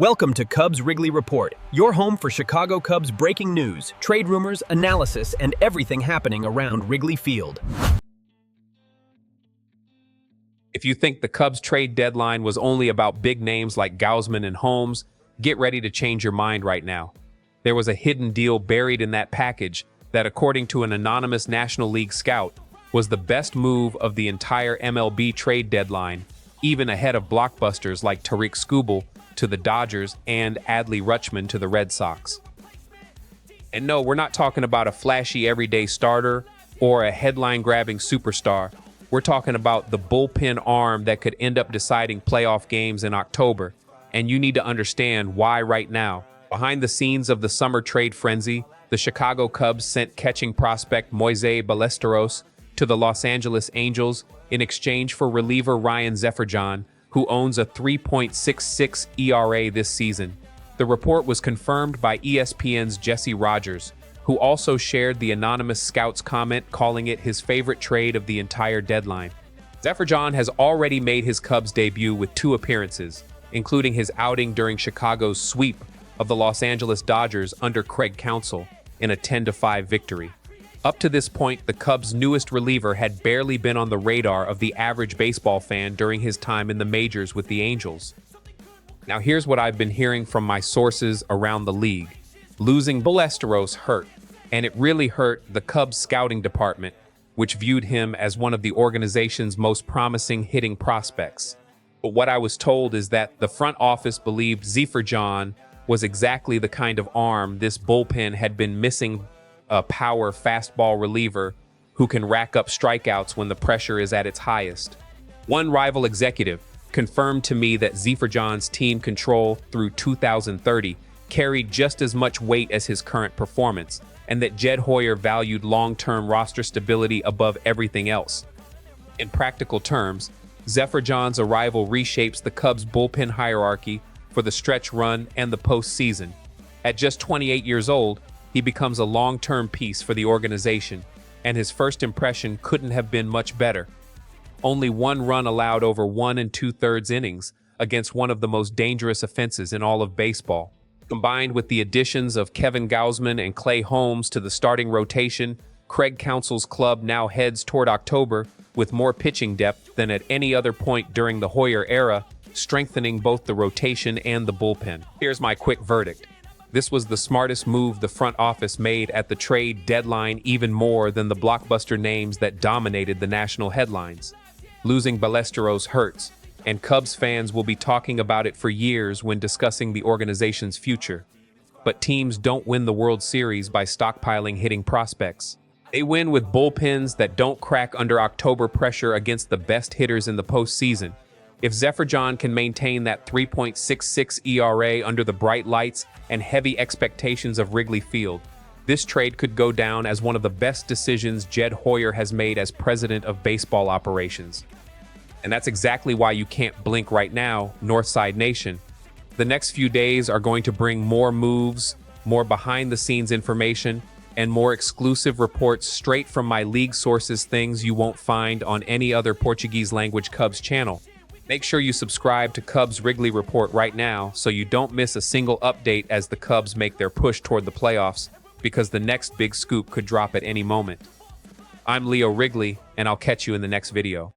Welcome to Cubs Wrigley Report, your home for Chicago Cubs breaking news, trade rumors, analysis, and everything happening around Wrigley Field. If you think the Cubs trade deadline was only about big names like Gausman and Holmes, get ready to change your mind right now. There was a hidden deal buried in that package that, according to an anonymous National League scout, was the best move of the entire MLB trade deadline, even ahead of blockbusters like Tarik Skubal to the Dodgers and Adley Rutschman to the Red Sox. And no, we're not talking about a flashy everyday starter or a headline-grabbing superstar. We're talking about the bullpen arm that could end up deciding playoff games in October, and you need to understand why right now. Behind the scenes of the summer trade frenzy, the Chicago Cubs sent catching prospect Moise Ballesteros to the Los Angeles Angels in exchange for reliever Ryan Zefferjon, who owns a 3.66 ERA this season. The report was confirmed by ESPN's Jesse Rogers, who also shared the anonymous scout's comment, calling it his favorite trade of the entire deadline. Zefferjon has already made his Cubs debut with 2 appearances, including his outing during Chicago's sweep of the Los Angeles Dodgers under Craig Counsell in a 10-5 victory. Up to this point, the Cubs' newest reliever had barely been on the radar of the average baseball fan during his time in the majors with the Angels. Now here's what I've been hearing from my sources around the league. Losing Ballesteros hurt, and it really hurt the Cubs scouting department, which viewed him as one of the organization's most promising hitting prospects. But what I was told is that the front office believed Zefferjon was exactly the kind of arm this bullpen had been missing, a power fastball reliever who can rack up strikeouts when the pressure is at its highest. One rival executive confirmed to me that Zefferjon's team control through 2030 carried just as much weight as his current performance, and that Jed Hoyer valued long-term roster stability above everything else. In practical terms, Zefferjon's arrival reshapes the Cubs' bullpen hierarchy for the stretch run and the postseason. At just 28 years old, he becomes a long-term piece for the organization, and his first impression couldn't have been much better. Only 1 run allowed over 1 2/3 innings against one of the most dangerous offenses in all of baseball. Combined with the additions of Kevin Gausman and Clay Holmes to the starting rotation, Craig Counsell's club now heads toward October with more pitching depth than at any other point during the Hoyer era, strengthening both the rotation and the bullpen. Here's my quick verdict. This was the smartest move the front office made at the trade deadline, even more than the blockbuster names that dominated the national headlines. Losing Ballesteros hurts, and Cubs fans will be talking about it for years when discussing the organization's future. But teams don't win the World Series by stockpiling hitting prospects. They win with bullpens that don't crack under October pressure against the best hitters in the postseason. If Zefferjon can maintain that 3.66 ERA under the bright lights and heavy expectations of Wrigley Field, this trade could go down as one of the best decisions Jed Hoyer has made as president of baseball operations. And that's exactly why you can't blink right now, Northside Nation. The next few days are going to bring more moves, more behind-the-scenes information, and more exclusive reports straight from my league sources, things you won't find on any other Portuguese-language Cubs channel. Make sure you subscribe to Cubs Wrigley Report right now so you don't miss a single update as the Cubs make their push toward the playoffs, because the next big scoop could drop at any moment. I'm Leo Wrigley, and I'll catch you in the next video.